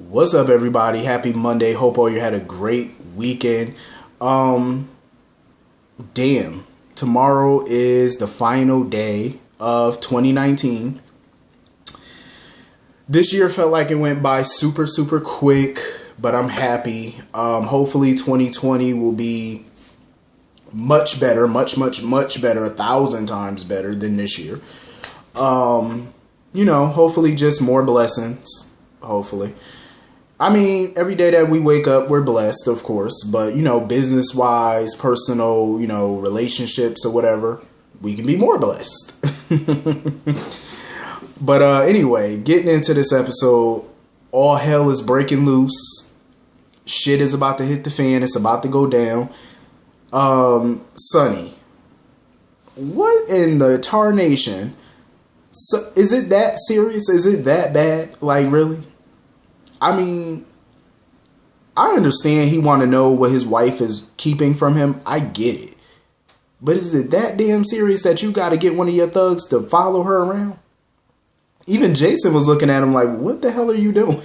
What's up, everybody? Happy Monday. Hope all you had a great weekend. Damn. Tomorrow is the final day of 2019. This year felt like it went by super quick, but I'm happy. Hopefully 2020 will be much better, much better, 1,000 times better than this year. Hopefully just more blessings. Hopefully. I mean, every day that we wake up, we're blessed, of course. But, business-wise, personal, relationships or whatever, we can be more blessed. But anyway, getting into this episode, all hell is breaking loose. Shit is about to hit the fan. It's about to go down. Sonny, what in the tarnation? So, is it that serious? Is it that bad? Like, really? I mean, I understand he want to know what his wife is keeping from him. I get it. But is it that damn serious that you got to get one of your thugs to follow her around? Even Jason was looking at him like, what the hell are you doing?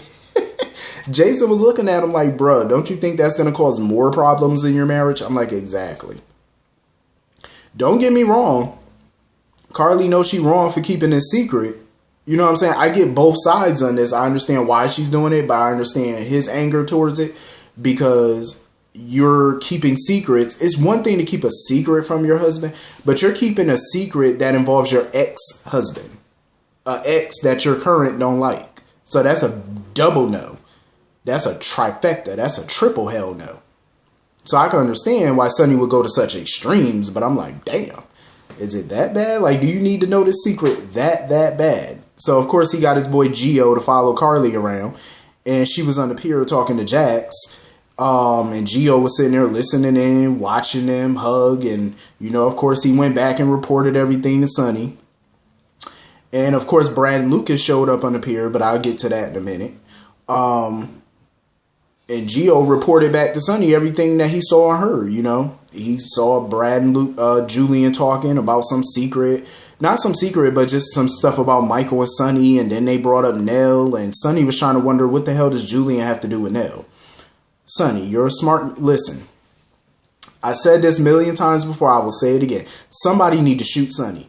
Jason was looking at him like, bruh, don't you think that's going to cause more problems in your marriage? I'm like, exactly. Don't get me wrong. Carly knows she wrong for keeping this secret. You know what I'm saying? I get both sides on this. I understand why she's doing it, but I understand his anger towards it because you're keeping secrets. It's one thing to keep a secret from your husband, but you're keeping a secret that involves your ex-husband, an ex that your current don't like. So that's a double no. That's a trifecta. That's a triple hell no. So I can understand why Sonny would go to such extremes, but I'm like, damn, is it that bad? Like, do you need to know this secret that bad? So, of course, he got his boy Gio to follow Carly around. And she was on the pier talking to Jax. And Gio was sitting there listening in, watching them hug. And, of course, he went back and reported everything to Sonny. And, of course, Brad and Lucas showed up on the pier. But I'll get to that in a minute. And Gio reported back to Sonny everything that he saw on her, He saw Brad and Julian talking about some secret. Not some secret, but just some stuff about Michael and Sonny. And then they brought up Nell. And Sonny was trying to wonder, what the hell does Julian have to do with Nell? Sonny, you're a smart... Listen, I said this a million times before. I will say it again. Somebody need to shoot Sonny.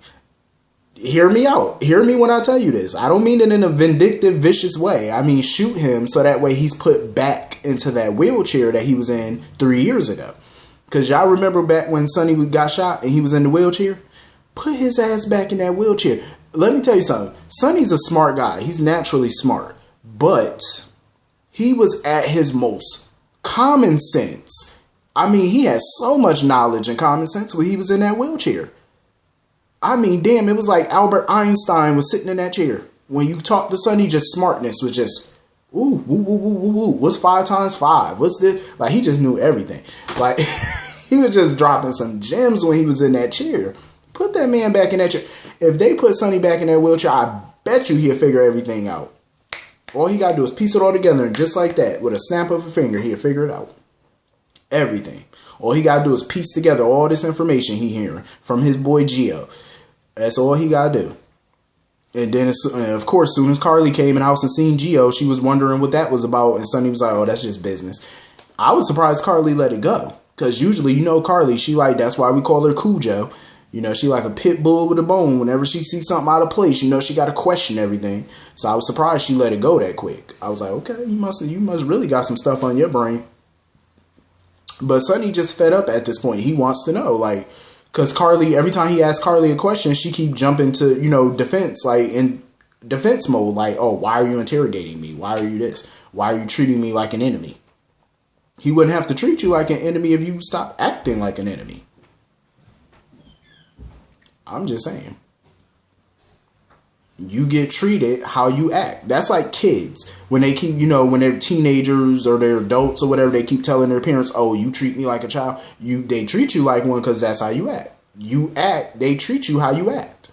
Hear me out. Hear me when I tell you this. I don't mean it in a vindictive, vicious way. I mean, shoot him so that way he's put back into that wheelchair that he was in 3 years ago. Because y'all remember back when Sonny got shot and he was in the wheelchair? Put his ass back in that wheelchair. Let me tell you something. Sonny's a smart guy. He's naturally smart. But he was at his most common sense. I mean, he had so much knowledge and common sense when he was in that wheelchair. I mean, damn, it was like Albert Einstein was sitting in that chair. When you talk to Sonny, just smartness was just, ooh, woo, woo, woo, woo, woo. What's 5 times 5? What's this? Like, he just knew everything. Like, he was just dropping some gems when he was in that chair. Put that man back in that chair. If they put Sonny back in that wheelchair, I bet you he'll figure everything out. All he got to do is piece it all together, and just like that, with a snap of a finger, he'll figure it out. Everything. All he got to do is piece together all this information he hearing from his boy Gio. That's all he got to do. And then, of course, as soon as Carly came in the house and seen Gio, she was wondering what that was about. And Sonny was like, oh, that's just business. I was surprised Carly let it go. Because usually, Carly, she like, that's why we call her Cujo. She like a pit bull with a bone. Whenever she sees something out of place, she got to question everything. So I was surprised she let it go that quick. I was like, okay, you must really got some stuff on your brain. But Sonny just fed up at this point. He wants to know, like, because Carly, every time he asks Carly a question, she keep jumping to, defense, like in defense mode. Like, oh, why are you interrogating me? Why are you this? Why are you treating me like an enemy? He wouldn't have to treat you like an enemy if you stop acting like an enemy. I'm just saying. You get treated how you act. That's like kids. When they keep, when they're teenagers or they're adults or whatever, they keep telling their parents, oh, you treat me like a child. They treat you like one because that's how you act. You act, they treat you how you act.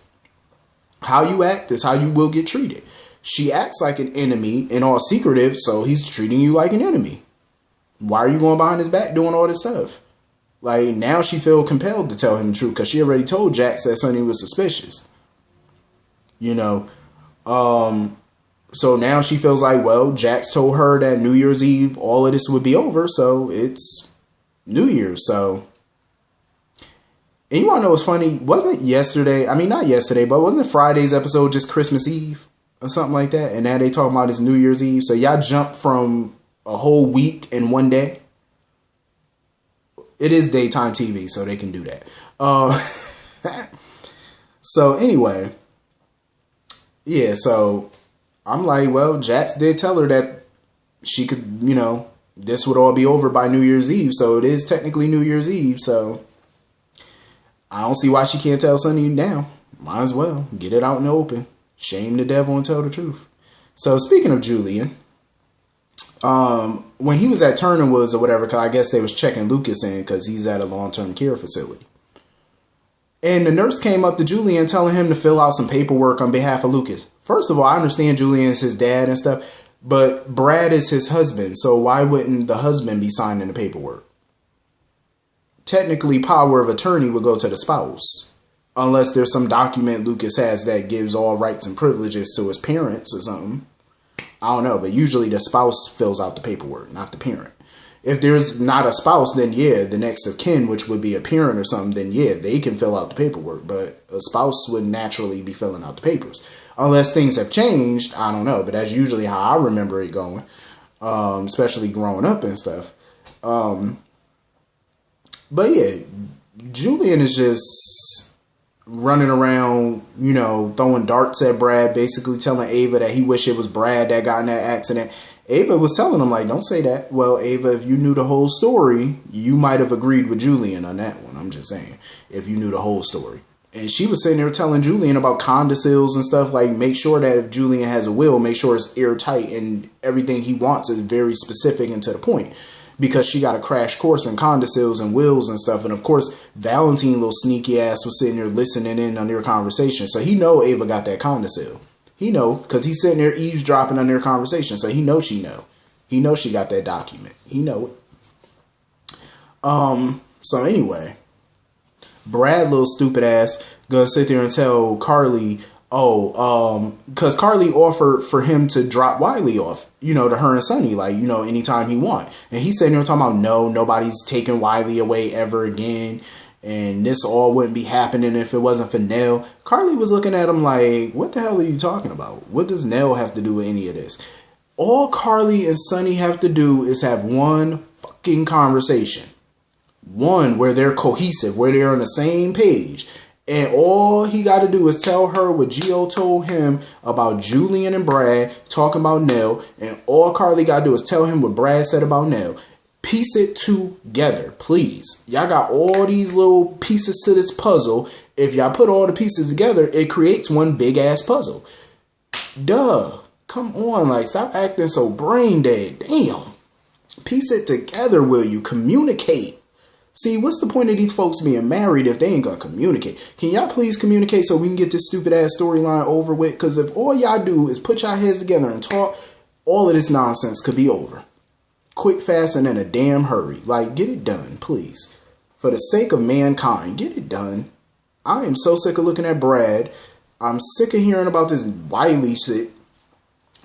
How you act is how you will get treated. She acts like an enemy and all secretive, so he's treating you like an enemy. Why are you going behind his back doing all this stuff? Like, now she feel compelled to tell him the truth because she already told Jax that Sonny was suspicious. So now she feels like, well, Jax told her that New Year's Eve, all of this would be over. So it's New Year's. So, and you want to know what's funny? Wasn't it yesterday? I mean, not yesterday, but wasn't it Friday's episode just Christmas Eve or something like that? And now they talking about it's New Year's Eve. So y'all jump from a whole week in one day. It is daytime TV, so they can do that. So anyway, yeah, so I'm like, well, Jax did tell her that she could, this would all be over by New Year's Eve. So it is technically New Year's Eve. So I don't see why she can't tell Sonny now. Might as well get it out in the open. Shame the devil and tell the truth. So speaking of Julian, when he was at Turner Woods or whatever, cause I guess they was checking Lucas in because he's at a long-term care facility. And the nurse came up to Julian telling him to fill out some paperwork on behalf of Lucas. First of all, I understand Julian is his dad and stuff, but Brad is his husband. So why wouldn't the husband be signing the paperwork? Technically, power of attorney would go to the spouse. Unless there's some document Lucas has that gives all rights and privileges to his parents or something. I don't know, but usually the spouse fills out the paperwork, not the parent. If there's not a spouse, then yeah, the next of kin, which would be a parent or something, then yeah, they can fill out the paperwork. But a spouse would naturally be filling out the papers. Unless things have changed, I don't know. But that's usually how I remember it going, especially growing up and stuff. But yeah, Julian is just running around, throwing darts at Brad, basically telling Ava that he wish it was Brad that got in that accident. Ava was telling him, like, don't say that. Well, Ava, if you knew the whole story, you might have agreed with Julian on that one. I'm just saying, if you knew the whole story. And she was sitting there telling Julian about codicils and stuff, like, make sure that if Julian has a will, make sure it's airtight and everything he wants is very specific and to the point. Because she got a crash course in codicils and wills and stuff. And of course, Valentin, little sneaky ass, was sitting there listening in on their conversation. So he know Ava got that codicil. He know, because he's sitting there eavesdropping on their conversation. So he knows she know. He knows she got that document. He know it. So anyway, Brad, little stupid ass, gonna sit there and tell Carly, because Carly offered for him to drop Wiley off, to her and Sonny, like, anytime he want. And he's sitting there talking about, no, nobody's taking Wiley away ever again. And this all wouldn't be happening if it wasn't for Nell. Carly was looking at him like, what the hell are you talking about? What does Nell have to do with any of this? All Carly and Sonny have to do is have one fucking conversation. One where they're cohesive, where they're on the same page. And all he got to do is tell her what Gio told him about Julian and Brad talking about Nell. And all Carly got to do is tell him what Brad said about Nell. Piece it together, please. Y'all got all these little pieces to this puzzle. If y'all put all the pieces together, it creates one big ass puzzle. Duh. Come on, like, stop acting so brain dead. Damn. Piece it together, will you? Communicate. See, what's the point of these folks being married if they ain't gonna communicate? Can y'all please communicate so we can get this stupid ass storyline over with? Because if all y'all do is put y'all heads together and talk, all of this nonsense could be over. Quick, fast, and in a damn hurry. Like, get it done, please. For the sake of mankind, get it done. I am so sick of looking at Brad. I'm sick of hearing about this Wiley shit.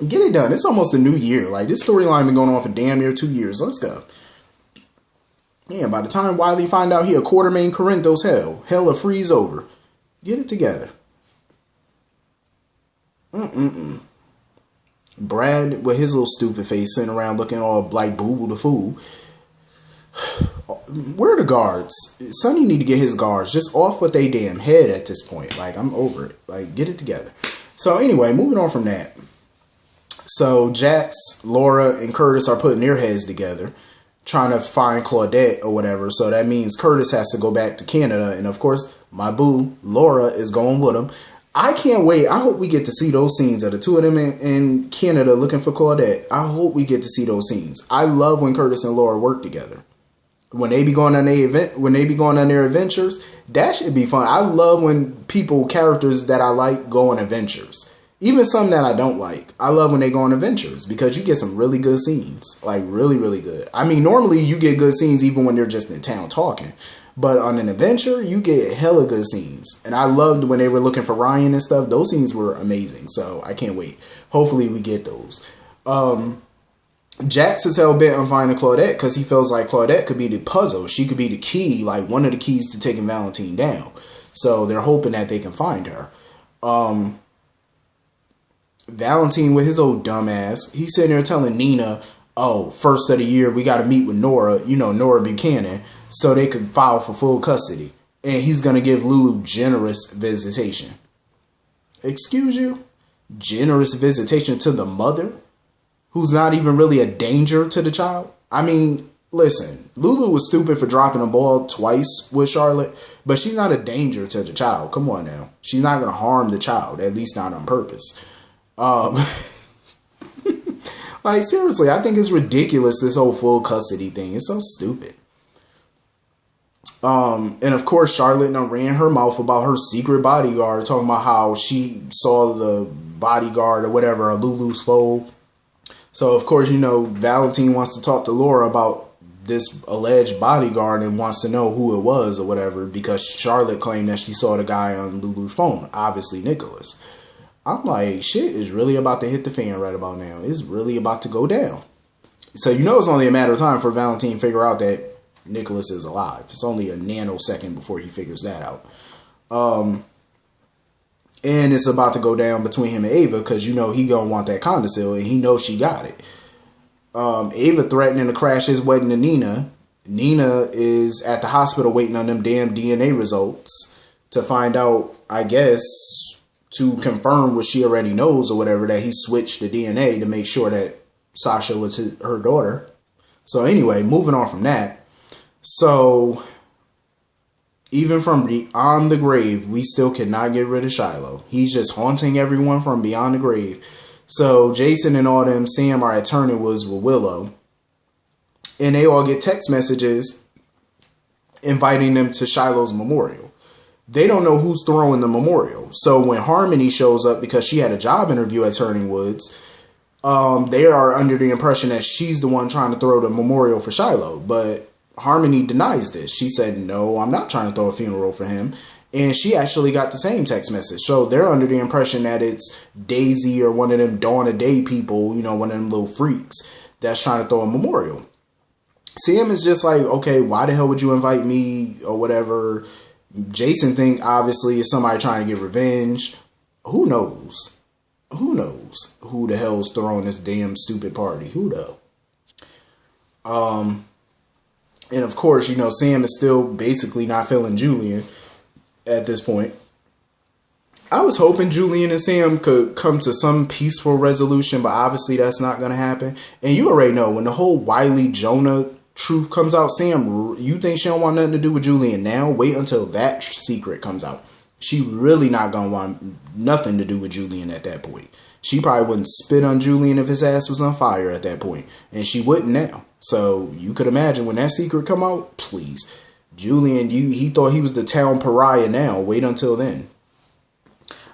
Get it done. It's almost a new year. Like, this storyline been going on for damn near 2 years. Let's go. Yeah, by the time Wiley find out he a Quartermain Corinthos, hell will freeze over. Get it together. Brad, with his little stupid face, sitting around looking all like Boo-Boo the Fool. Where are the guards? Sonny need to get his guards just off with their damn head at this point. Like, I'm over it. Like, get it together. So anyway, moving on from that. So Jax, Laura, and Curtis are putting their heads together, trying to find Claudette or whatever. So that means Curtis has to go back to Canada. And of course, my boo, Laura, is going with him. I can't wait. I hope we get to see those scenes of the two of them in Canada looking for Claudette. I hope we get to see those scenes. I love when Curtis and Laura work together. When they be going on their adventures, that should be fun. I love when characters that I like go on adventures. Even some that I don't like. I love when they go on adventures because you get some really good scenes. Like, really, really good. I mean, normally you get good scenes even when they're just in town talking. But on an adventure, you get hella good scenes. And I loved when they were looking for Ryan and stuff. Those scenes were amazing. So I can't wait. Hopefully we get those. Jax is hell bent on finding Claudette because he feels like Claudette could be the puzzle. She could be the key, like one of the keys to taking Valentin down. So they're hoping that they can find her. Valentin with his old dumbass, he's sitting there telling Nina, oh, first of the year we got to meet with Nora, Nora Buchanan, so they could file for full custody. And he's going to give Lulu generous visitation. Excuse you? Generous visitation to the mother? Who's not even really a danger to the child? I mean, listen, Lulu was stupid for dropping a ball twice with Charlotte, but she's not a danger to the child. Come on now. She's not going to harm the child, at least not on purpose. Like, seriously, I think it's ridiculous, this whole full custody thing. It's so stupid. And of course, Charlotte done ran her mouth about her secret bodyguard, talking about how she saw the bodyguard or whatever on Lulu's fold. So, of course, Valentin wants to talk to Laura about this alleged bodyguard and wants to know who it was or whatever, because Charlotte claimed that she saw the guy on Lulu's phone, obviously Nicholas. I'm like, shit is really about to hit the fan right about now. It's really about to go down. So, it's only a matter of time for Valentin to figure out that Nicholas is alive. It's only a nanosecond before he figures that out. And it's about to go down between him and Ava because, he gonna want that codicil and he knows she got it. Ava threatening to crash his wedding to Nina. Nina is at the hospital waiting on them damn DNA results to find out, I guess, to confirm what she already knows or whatever, that he switched the DNA to make sure that Sasha was her daughter. So anyway, moving on from that. So even from beyond the grave, we still cannot get rid of Shiloh. He's just haunting everyone from beyond the grave. So Jason and all them, Sam, are at Turning Woods with Willow. And they all get text messages inviting them to Shiloh's memorial. They don't know who's throwing the memorial. So when Harmony shows up, because she had a job interview at Turning Woods, they are under the impression that she's the one trying to throw the memorial for Shiloh. But Harmony denies this. She said, no, I'm not trying to throw a funeral for him. And she actually got the same text message. So they're under the impression that it's Daisy or one of them Dawn of Day people, one of them little freaks that's trying to throw a memorial. Sam is just like, okay, why the hell would you invite me or whatever? Jason think obviously is somebody trying to get revenge. Who knows? Who knows who the hell's throwing this damn stupid party? Who though? And of course, Sam is still basically not feeling Julian at this point. I was hoping Julian and Sam could come to some peaceful resolution, but obviously that's not going to happen. And you already know, when the whole Wiley Jonah truth comes out, Sam, you think she don't want nothing to do with Julian now? Wait until that secret comes out. She really not going to want nothing to do with Julian at that point. She probably wouldn't spit on Julian if his ass was on fire at that point. And she wouldn't now. So you could imagine when that secret come out, please. Julian, he thought he was the town pariah now. Wait until then.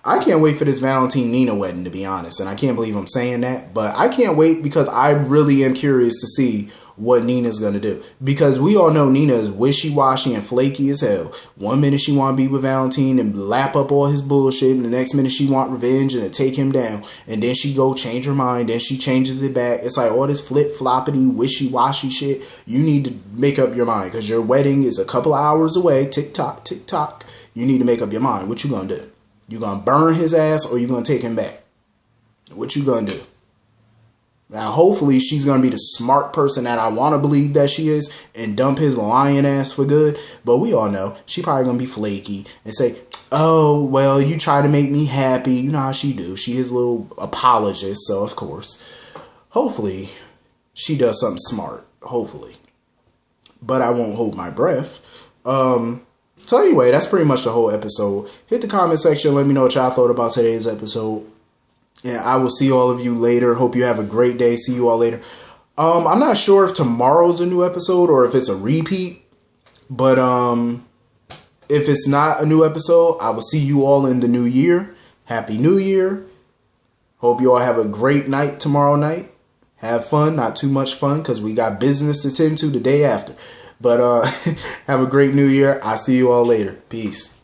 I can't wait for this Valentin Nina wedding, to be honest. And I can't believe I'm saying that. But I can't wait because I really am curious to see what Nina's going to do. Because we all know Nina is wishy-washy and flaky as hell. One minute she want to be with Valentin and lap up all his bullshit. And the next minute she want revenge and to take him down. And then she go change her mind. Then she changes it back. It's like all this flip-floppity, wishy-washy shit. You need to make up your mind. Because your wedding is a couple of hours away. Tick-tock, tick-tock. You need to make up your mind. What you going to do? You going to burn his ass or you going to take him back? What you going to do? Now, hopefully, she's going to be the smart person that I want to believe that she is and dump his lying ass for good. But we all know she probably going to be flaky and say, oh, well, you try to make me happy. You know how she do. She is a little apologist. So, of course, hopefully, she does something smart. Hopefully. But I won't hold my breath. So anyway, that's pretty much the whole episode. Hit the comment section. Let me know what y'all thought about today's episode. And I will see all of you later. Hope you have a great day. See you all later. I'm not sure if tomorrow's a new episode or if it's a repeat. But if it's not a new episode, I will see you all in the new year. Happy New Year. Hope you all have a great night tomorrow night. Have fun. Not too much fun because we got business to tend to the day after. But have a great new year. I'll see you all later. Peace.